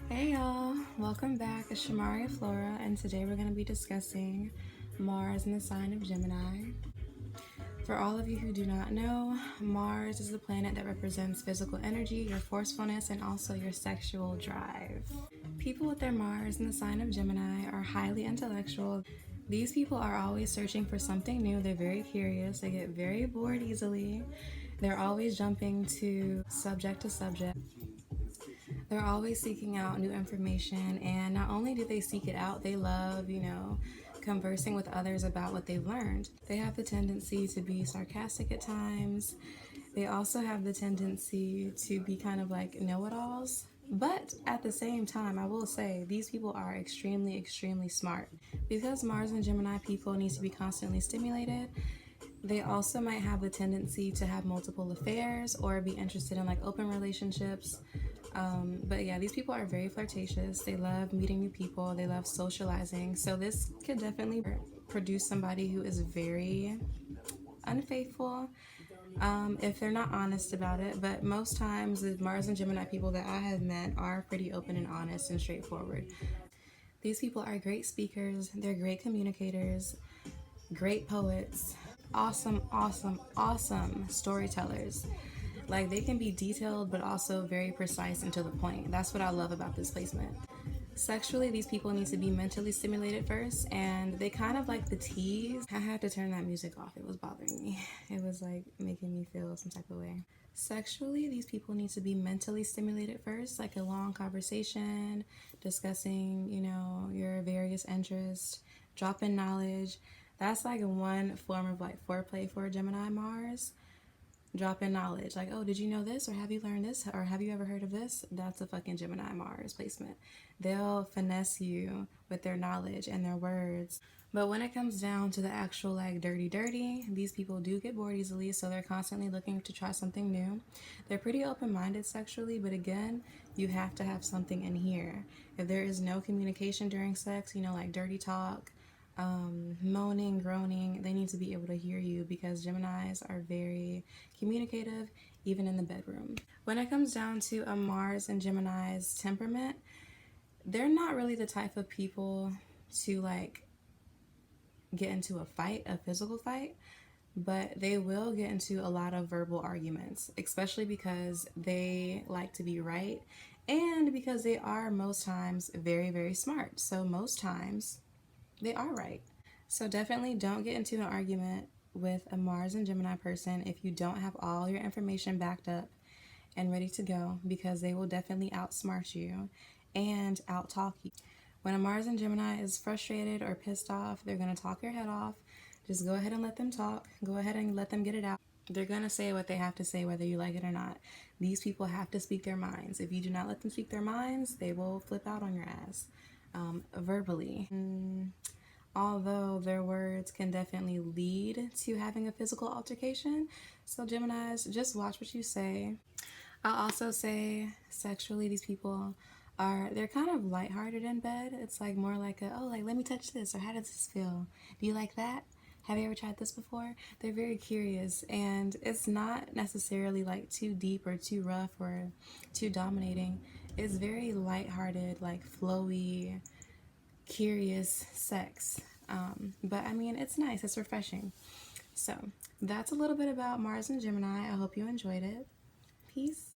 Hey y'all, welcome back. It's Shamaria Flora, and today we're going to be discussing Mars in the sign of Gemini. For all of you who do not know, Mars is the planet that represents physical energy, your forcefulness, and also your sexual drive. People with their Mars in the sign of Gemini are highly intellectual. These people are always searching for something new. They're very curious. They get very bored easily. They're always jumping to subject. They're always seeking out new information, and not only do they seek it out, they love, conversing with others about what they've learned. They have the tendency to be sarcastic at times. They also have the tendency to be kind of like know-it-alls. But at the same time, I will say these people are extremely smart. Because Mars and Gemini people need to be constantly stimulated, they also might have the tendency to have multiple affairs or be interested in like open relationships. But yeah, these people are very flirtatious. They love meeting new people. They love socializing. So this could definitely produce somebody who is very unfaithful if they're not honest about it. But most times, the Mars and Gemini people that I have met are pretty open and honest and straightforward. These people are great speakers. They're great communicators, great poets, awesome storytellers. Like, they can be detailed but also very precise and to the point. That's what I love about this placement. Sexually, these people need to be mentally stimulated first, and they kind of like the tease. I had to turn that music off. It was bothering me. It was like making me feel some type of way. Sexually, these people need to be mentally stimulated first, like a long conversation, discussing, your various interests, dropping knowledge. That's like one form of like foreplay for Gemini Mars. Drop in knowledge, like, oh, did you know this, or have you learned this, or have you ever heard of this? That's a fucking Gemini Mars placement. They'll finesse you with their knowledge and their words. But when it comes down to the actual like dirty, these people do get bored easily, so they're constantly looking to try something new. They're pretty open-minded sexually, but again, you have to have something in here. If there is no communication during sex, like dirty talk, moaning, groaning, they need to be able to hear you, because Geminis are very communicative, even in the bedroom. When it comes down to a Mars and Gemini's temperament, they're not really the type of people to like get into a physical fight, but they will get into a lot of verbal arguments, especially because they like to be right and because they are most times very smart. So most times they are right. So definitely don't get into an argument with a Mars and Gemini person if you don't have all your information backed up and ready to go, because they will definitely outsmart you and outtalk you. When a Mars and Gemini is frustrated or pissed off, they're going to talk your head off. Just go ahead and let them talk. Go ahead and let them get it out. They're going to say what they have to say, whether you like it or not. These people have to speak their minds. If you do not let them speak their minds, they will flip out on your ass verbally. Although their words can definitely lead to having a physical altercation. So Geminis, just watch what you say. I'll also say sexually, these people they're kind of lighthearted in bed. It's like more like let me touch this, or how does this feel? Do you like that? Have you ever tried this before? They're very curious, and it's not necessarily like too deep or too rough or too dominating. It's very lighthearted, like flowy, curious sex. But I mean, it's nice, it's refreshing. So that's a little bit about Mars and Gemini. I hope you enjoyed it. Peace.